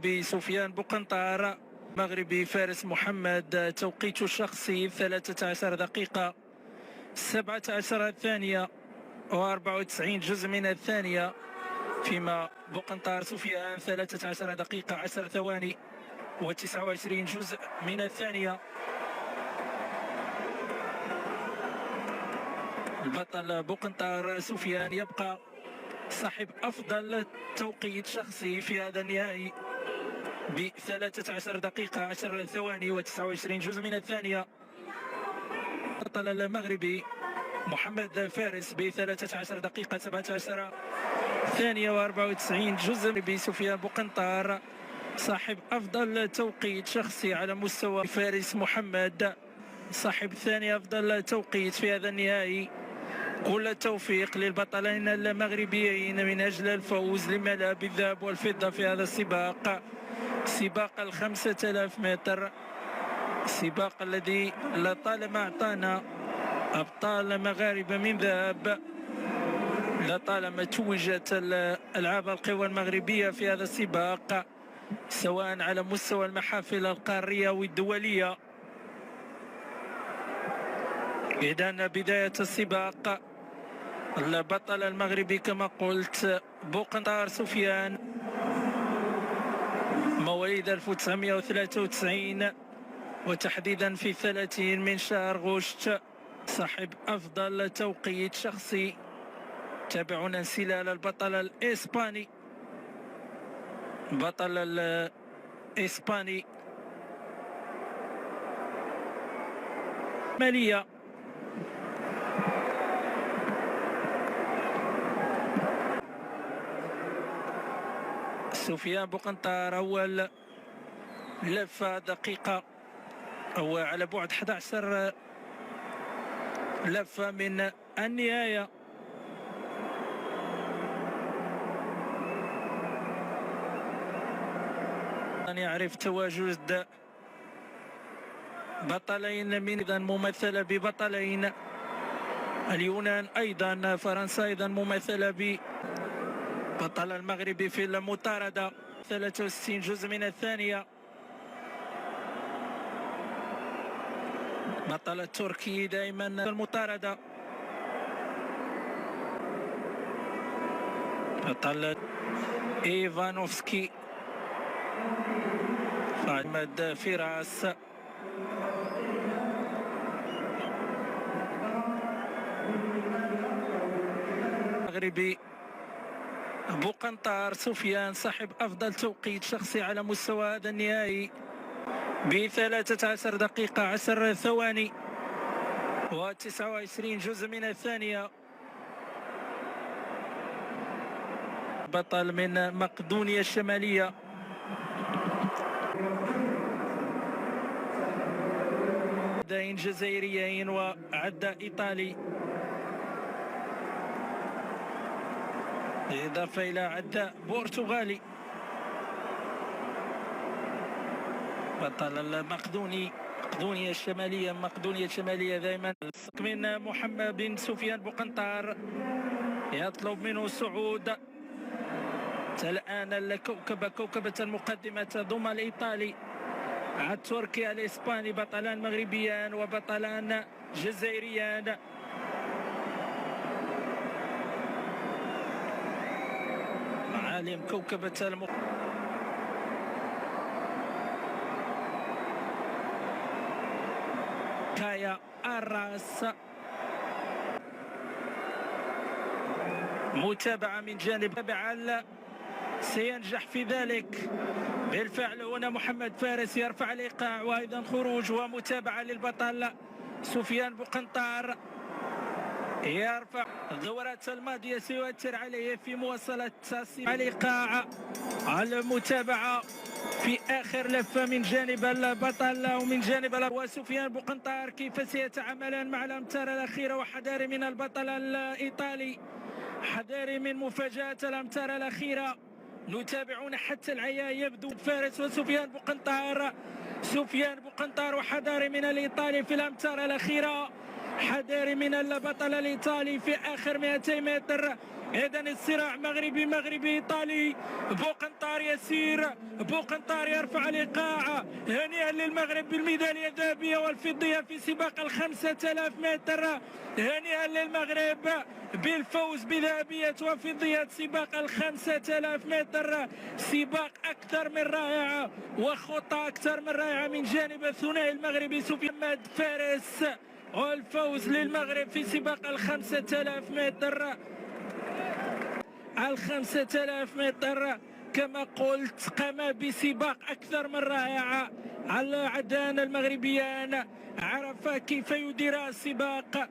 المغربي سفيان بوقنطار، المغربي فارس محمد، توقيت الشخصي 13 دقيقة 17 ثانية و94 جزء من الثانية، فيما بوقنطار سفيان 13 دقيقة 10 ثواني و29 جزء من الثانية. البطل بوقنطار سفيان يبقى صاحب أفضل توقيت شخصي في هذا النهائي ب 13 دقيقة 10 ثواني و29 جزء من الثانية. البطل المغربي محمد فارس ب 13 دقيقة 17 ثانية و94 جزء. بسفيان بوقنطار صاحب أفضل توقيت شخصي على مستوى فارس محمد، صاحب ثاني أفضل توقيت في هذا النهائي. كل التوفيق للبطلين المغربيين من أجل الفوز لملاعب الذهب والفضة في هذا السباق، سباق 5000 متر، السباق الذي لطالما أعطانا أبطال مغاربة من ذهب، لطالما توجت ألعاب القوى المغربية في هذا السباق سواء على مستوى المحافل القارية والدولية. إذن بداية السباق، البطل المغربي كما قلت بوقنطار سفيان، مواليد 1993 وتحديدا في 30 من شهر غشت، صاحب أفضل توقيت شخصي. تابعونا انسلال البطل الإسباني، بطل الإسباني مالية. سفيان بوقنطار أول لفة دقيقة أو على بعد 11 لفة من النهاية. أن يعرف تواجد بطلين من أيضا ممثلة ببطلين، اليونان أيضا، فرنسا أيضا ممثلة ببطل المغربي في المطاردة 63 جزء من الثانية. بطل التركي دائما المطاردة، بطل إيفانوفسكي، محمد فراس، المغربي بوقنطار سفيان صاحب أفضل توقيت شخصي على مستوى هذا النهائي ب 13 دقيقة 10 ثواني و29 جزء من الثانية. بطل من مقدونيا الشمالية، عداء جزائريين وعداء إيطالي، إضافة إلى عداء برتغالي. بطل المقدوني، مقدونيا الشمالية دائما. من محمد بن سفيان بوقنطار يطلب منه الصعود. الآن الكوكبة، كوكبة المقدمة تضم الإيطالي، التركي، الإسباني، بطلان مغربيان وبطلان جزائريان. معالم كوكبة كايا الراس، متابعة من جانب تبع سينجح في ذلك بالفعل. هنا محمد فارس يرفع الإيقاع وأيضا خروج ومتابعة للبطل سفيان بوقنطار، يرفع الدورات الماضية سيؤثر عليه في مواصلة الإيقاع. المتابعة في آخر لفة من جانب البطل ومن جانب وسفيان بوقنطار كيف سيتعاملان مع الأمتار الأخيرة، وحذاري من البطل الإيطالي، حذاري من مفاجأة الأمتار الأخيرة. نتابعون حتى العياء يبدو فارس وسفيان بوقنطار، سفيان بوقنطار، وحذاري من الإيطالي في الأمتار الأخيرة، حذاري من البطل الإيطالي في آخر 200 متر. إذا الصراع مغربي ايطالي. بوقنطار يسير، بوقنطار يرفع الايقاع. هنيئا للمغرب بالميداليه الذهبيه والفضيه في سباق ال5000 متر. هنيئا للمغرب بالفوز بذهبيه وفضيه سباق ال5000 متر. سباق اكثر من رائع وخطه اكثر من رائعه من جانب الثنائي المغربي سفيان فارس. والفوز للمغرب في سباق ال5000 متر. 5000 متر كما قلت قام بسباق أكثر من رائع. عدنان المغربيان عرف كيف يدير السباق.